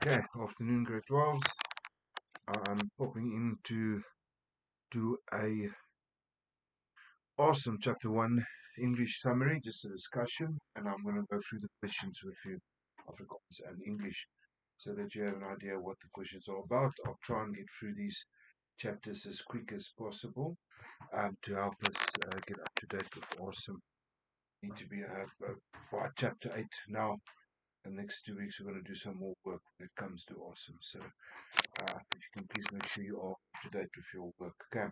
Okay, afternoon, grade 12s. I'm popping in to do a awesome chapter 1 English summary, just a discussion, and I'm going to go through the questions with you, Afrikaans and English, so that you have an idea what the questions are about. I'll try and get through these chapters as quick as possible to help us get up to date with awesome. Need to be by chapter 8 now. The next 2 weeks we're going to do some more work when it comes to awesome. So if you can please make sure you are up to date with your work. Okay.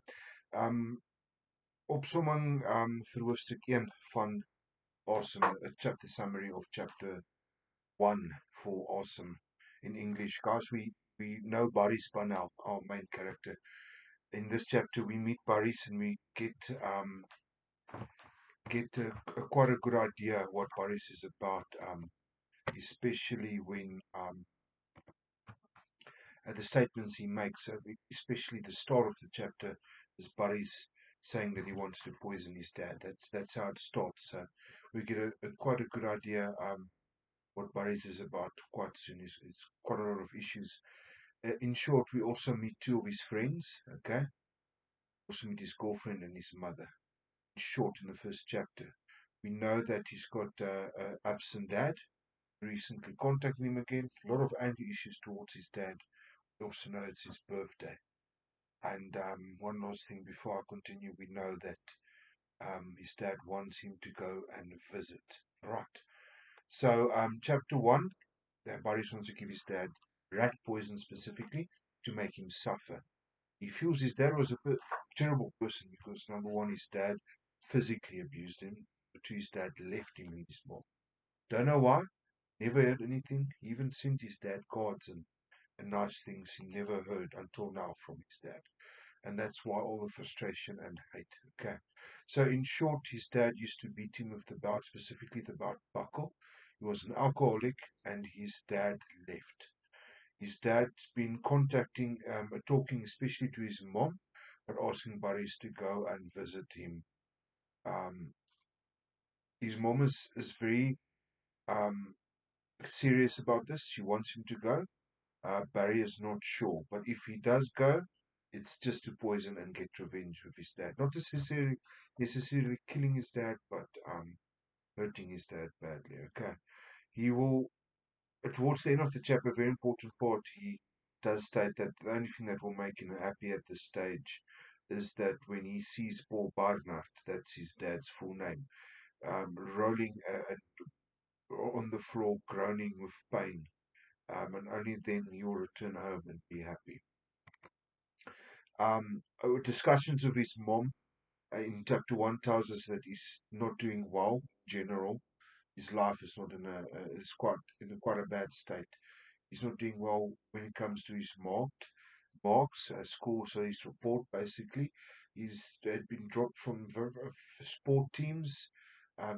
Opsomming vir hoofstuk 1 van Awesome, a chapter summary of chapter 1 for Awesome in English. Guys, we know Boris by now, our main character. In this chapter, we meet Boris and we get quite a good idea what Boris is about, especially when the statements he makes, especially the start of the chapter, is Boris saying that he wants to poison his dad. That's how it starts. So we get quite a good idea what Boris is about quite soon. It's quite a lot of issues. In short, we also meet two of his friends. Okay, also meet his girlfriend and his mother. In short, in the first chapter, we know that he's got absent dad. Recently contacted him again. A lot of anger issues towards his dad. We also know it's his birthday. And one last thing before I continue, we know that his dad wants him to go and visit. Right. So, chapter 1, that Boris wants to give his dad rat poison specifically to make him suffer. He feels his dad was a terrible person because, number one, his dad physically abused him. Number two, his dad left him in his mom. Don't know why. Never heard anything. He even sent his dad cards and nice things he never heard until now from his dad. And that's why all the frustration and hate. Okay. So in short, his dad used to beat him with the belt, specifically the belt buckle. He was an alcoholic, and his dad left. His dad's been talking especially to his mom, but asking Boris to go and visit him. Um, his mom is very um, serious about this. She wants him to go. Barry is not sure, but if he does go, it's just to poison and get revenge with his dad. Not necessarily killing his dad, but hurting his dad badly. Okay, he will. Towards the end of the chapter, a very important part, he does state that the only thing that will make him happy at this stage is that when he sees Paul Barnard, that's his dad's full name, rolling on the floor, groaning with pain, and only then he will return home and be happy. Discussions of his mom in chapter 1 tells us that he's not doing well in general. His life is not is quite in quite a bad state. He's not doing well when it comes to his marks, school, so his report basically. He's had been dropped from sport teams.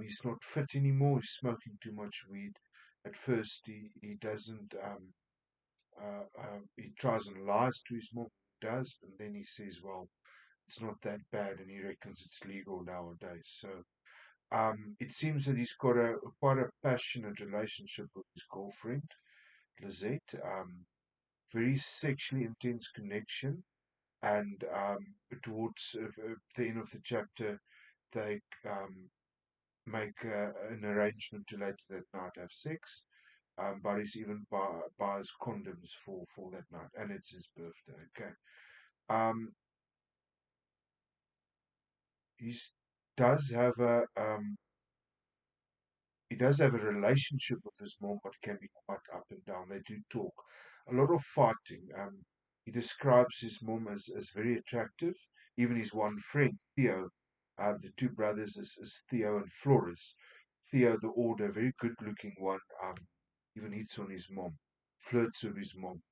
He's not fit anymore. He's smoking too much weed. At first, he doesn't. He tries and lies to his mom. Does, and then he says, "Well, it's not that bad," and he reckons it's legal nowadays. So it seems that he's got quite a passionate relationship with his girlfriend, Lizette. Very sexually intense connection, and towards the end of the chapter, they make an arrangement to later that night have sex. But he's even buys condoms for that night, and it's his birthday. Okay. Um, he does have a he does have a relationship with his mom, but can be quite up and down. They do talk. A lot of fighting. He describes his mom as very attractive. Even his one friend, Theo, the two brothers is Theo and Flores. Theo, the older, very good looking one, even hits on his mom, flirts with his mom.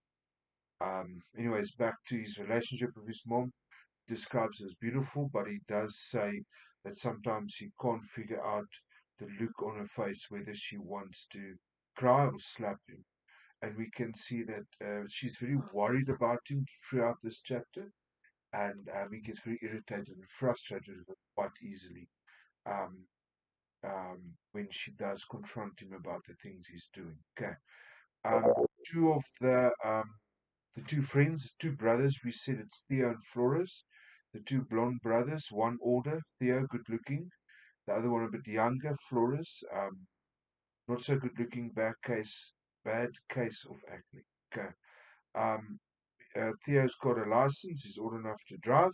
Anyways, back to his relationship with his mom. Describes as beautiful, but he does say that sometimes he can't figure out the look on her face, whether she wants to cry or slap him. And we can see that she's very worried about him throughout this chapter, and he gets very irritated and frustrated with him quite easily when she does confront him about the things he's doing. Okay. Um, two of the two friends, two brothers, we said it's Theo and Flores. The two blonde brothers, one older, Theo, good looking. The other one a bit younger, Flores, not so good looking, bad case of acne. Okay. Um, Theo's got a license, he's old enough to drive,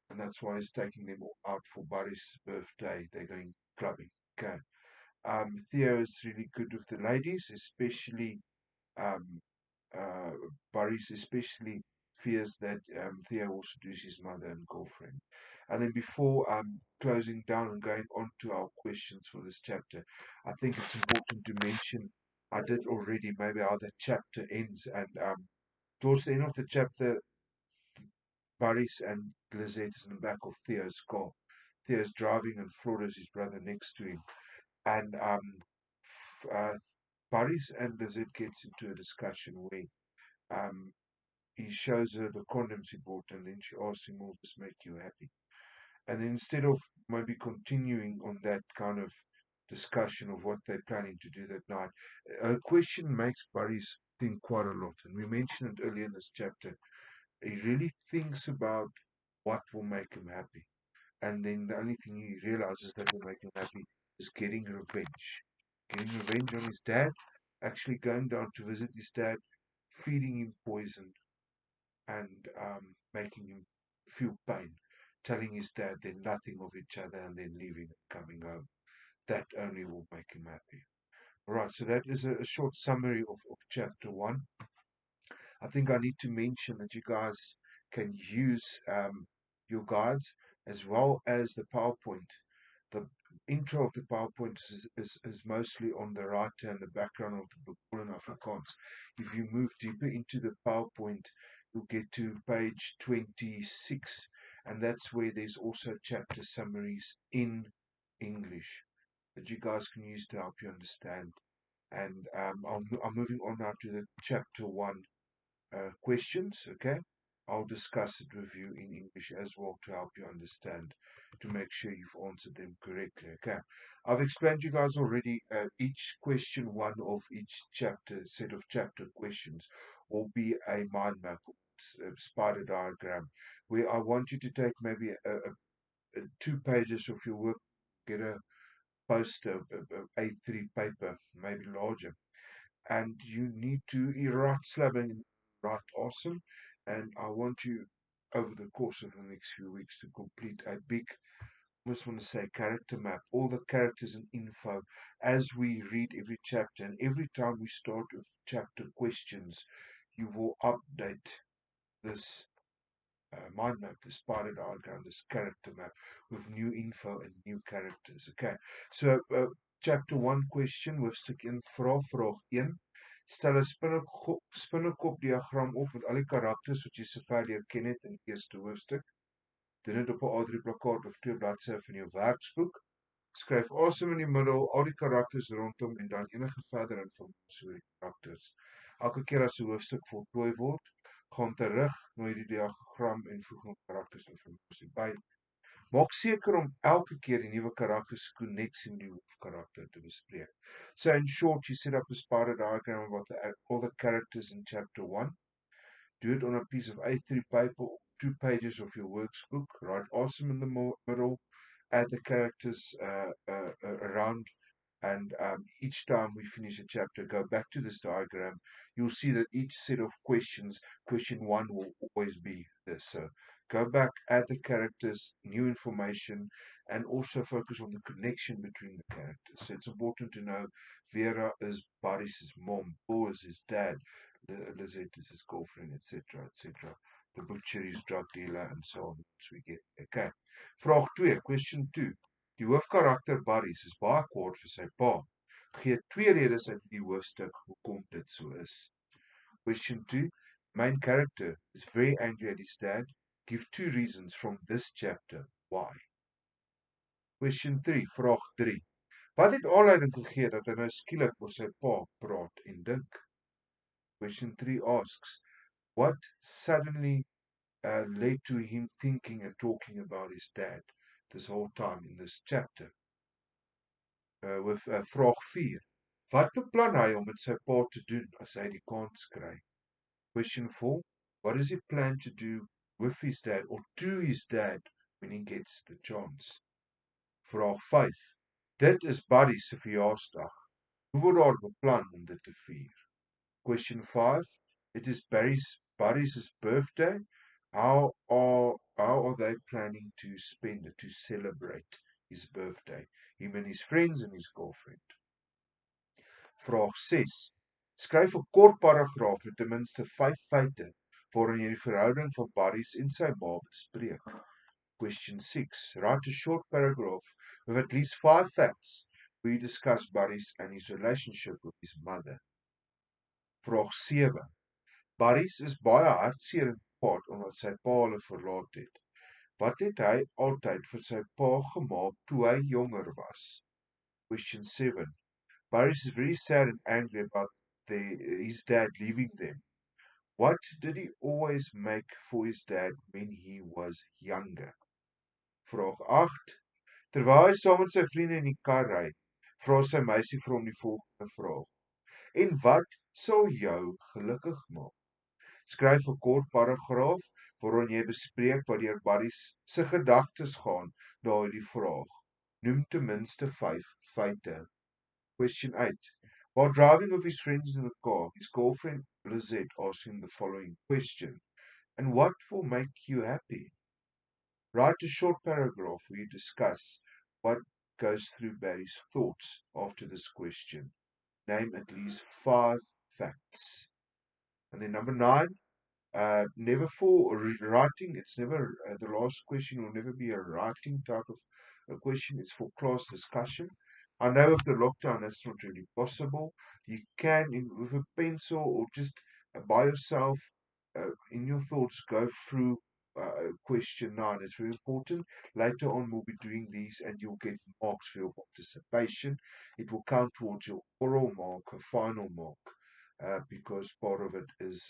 and that's why he's taking them out for Buddy's birthday. They're going clubbing. Okay. Theo is really good with the ladies, especially um, uh, Boris especially fears that Theo will seduce his mother and girlfriend. And then before closing down and going on to our questions for this chapter, I think it's important to mention, I did already, maybe how the chapter ends. And towards the end of the chapter, Boris and Lizette is in the back of Theo's car. Theo's driving and Flores, his brother, next to him. And Boris and Lizette gets into a discussion where um, he shows her the condoms he bought, and then she asks him, will this make you happy? And then instead of maybe continuing on that kind of discussion of what they're planning to do that night, a question makes Boris think quite a lot. And we mentioned it earlier in this chapter. He really thinks about what will make him happy. And then the only thing he realizes that will make him happy is getting revenge. Getting revenge on his dad, actually going down to visit his dad, feeding him poison, and making him feel pain, telling his dad they're nothing of each other and then leaving and coming home. That only will make him happy. All right, so that is a short summary of chapter one. I think I need to mention that you guys can use your guides as well as the PowerPoint. The intro of the PowerPoint is mostly on the right and the background of the book, all in Afrikaans. If you move deeper into the PowerPoint, you'll get to page 26, and that's where there's also chapter summaries in English that you guys can use to help you understand. And I'm moving on now to the chapter one questions, okay? I'll discuss it with you in English as well to help you understand, to make sure you've answered them correctly, okay? I've explained to you guys already each question one of each chapter, set of chapter questions, will be a mind map, a spider diagram, where I want you to take maybe 2 pages of your work, get a poster, A3 paper, maybe larger, and you need to write slabbing, write awesome. And I want you over the course of the next few weeks to complete a big, I just want to say, character map, all the characters and info as we read every chapter. And every time we start with chapter questions, you will update this mind map, the spider diagram, this character map with new info and new characters. Okay, so chapter 1 question, hoofstuk 1, vraag 1. Stel 'n spinnekop diagram op met al die karakters wat jy sover leer ken het in die eerste hoofstuk. Doen dit op 'n A3 plakkaat of 2 bladsye van jou werksboek. Skryf asem in die middel, al die karakters rondom en dan enige verdere inligting oor die karakters. Elke keer as 'n hoofstuk voltooi word, gaan terug na hierdie diagram en voeg nog karaktersinligting by. Maak seker om elke keer die nuwe karakter se koneksie met die hoofkarakter te bespreek. So in short, you set up a spider diagram about all the characters in chapter 1. Do it on a piece of A3 paper, 2 pages of your workbook. Write awesome in the middle, add the characters around, and each time we finish a chapter, go back to this diagram. You'll see that each set of questions, question 1 will always be this. So go back, add the characters, new information, and also focus on the connection between the characters. So it's important to know Vera is Boris's mom, Paul is his dad, Lizette is his girlfriend, etc., etc. The butcher is drug dealer, and so on. So we get okay. Vraag 2, question 2. Die hoofkarakter Boris is baie kwaad vir sy pa. Gee 2 redes uit die hoofstuk hoekom dit so is. Question 2. Main character is very angry at his dad. Give 2 reasons from this chapter why. Question 3. Vraag 3. Wat het aanleiding gegee dat hy nou skielik oor sy pa praat en dink? Question 3 asks, what suddenly led to him thinking and talking about his dad this whole time in this chapter? With vraag 4. Wat beplan hy om met sy pa te doen as hy die kans kry? Question 4. What does he plan to do with his dad or to his dad when he gets the chance? Vraag 5. Dit is Buddy se verjaarsdag. Hoe word daar beplan om dit te vier? Question 5. It is Buddy's birthday. How are they planning to spend it, to celebrate his birthday? Him and his friends and his girlfriend. Vraag 6. Skryf 'n kort paragraaf met ten minste 5 feite waarin jy die verhouding van Buddies en sy ma bespreek. Question 6. Write a short paragraph with at least 5 facts where you discuss Buddies and his relationship with his mother. Vraag 7. Buddies is baie hartseer en kwaad omdat sy pa hulle verlaat het. Wat het hy altyd vir sy pa gemaak toe hy jonger was? Question 7. Buddies is very sad and angry about his dad leaving them. What did he always make for his dad when he was younger? Vraag 8. Terwyl hy saam met sy vriende in die kar ry, vra sy meisie vir hom die volgende vraag. En wat sal jou gelukkig maak? Skryf 'n kort paragraaf waarin jy bespreek wat deur Buddies se gedagtes gaan na hierdie vraag. Noem ten minste 5 feite. Question 8. While driving with his friends in the car, his girlfriend Lizette asked him the following question. And what will make you happy? Write a short paragraph where you discuss what goes through Barry's thoughts after this question. Name at least 5 facts. And then number 9, never for writing. It's never, the last question will never be a writing type of a question. It's for class discussion. I know with the lockdown that's not really possible. You can, with a pencil or just by yourself, in your thoughts, go through question 9. It's very important. Later on, we'll be doing these and you'll get marks for your participation. It will count towards your oral mark, a final mark, because part of it is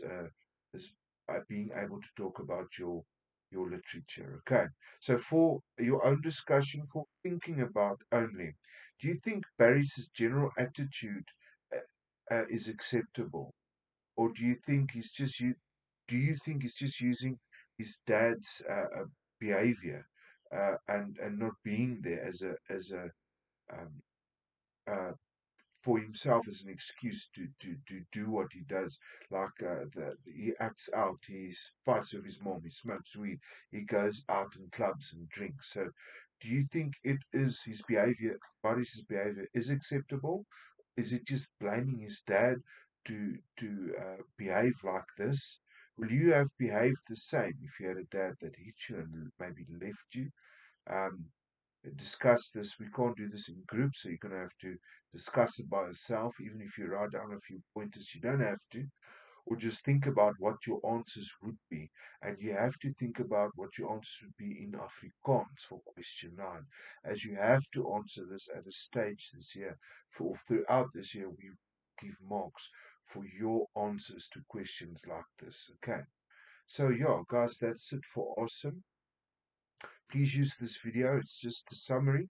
being able to talk about your literature. Okay, so for your own discussion, for thinking about only, do you think Barry's general attitude is acceptable, or do you think he's just using his dad's behavior and not being there as a um, for himself as an excuse to do what he does. Like he acts out, he fights with his mom, he smokes weed, he goes out in clubs and drinks. So do you think it is his behavior, Boris's behavior is acceptable? Is it just blaming his dad to behave like this? Will you have behaved the same if you had a dad that hit you and maybe left you? Um, Discuss this. We can't do this in groups, so you're going to have to discuss it by yourself. Even if you write down a few pointers, you don't have to, or just think about what your answers would be. And you have to think about what your answers would be in Afrikaans for question 9, as you have to answer this at a stage this year. Throughout this year, we give marks for your answers to questions like this. Okay, so yeah, guys, that's it for Asem. Please use this video. It's just a summary.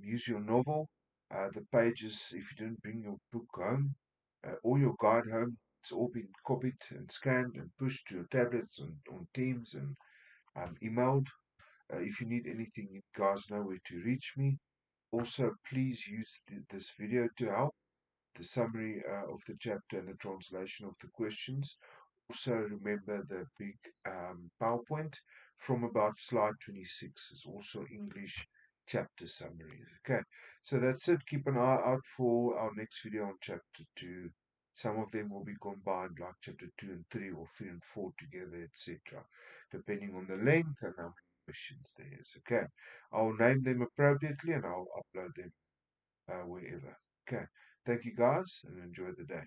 Use your novel. The pages, if you didn't bring your book home or your guide home, it's all been copied and scanned and pushed to your tablets and on Teams and emailed. If you need anything, you guys know where to reach me. Also, please use this video to help the summary of the chapter and the translation of the questions. Also, remember the big PowerPoint from about slide 26 is also English chapter summaries. Okay, so that's it. Keep an eye out for our next video on chapter 2. Some of them will be combined, like chapter 2 and 3, or 3 and 4 together, etc., depending on the length and how many questions there is. Okay, I'll name them appropriately and I'll upload them wherever. Okay, thank you guys and enjoy the day.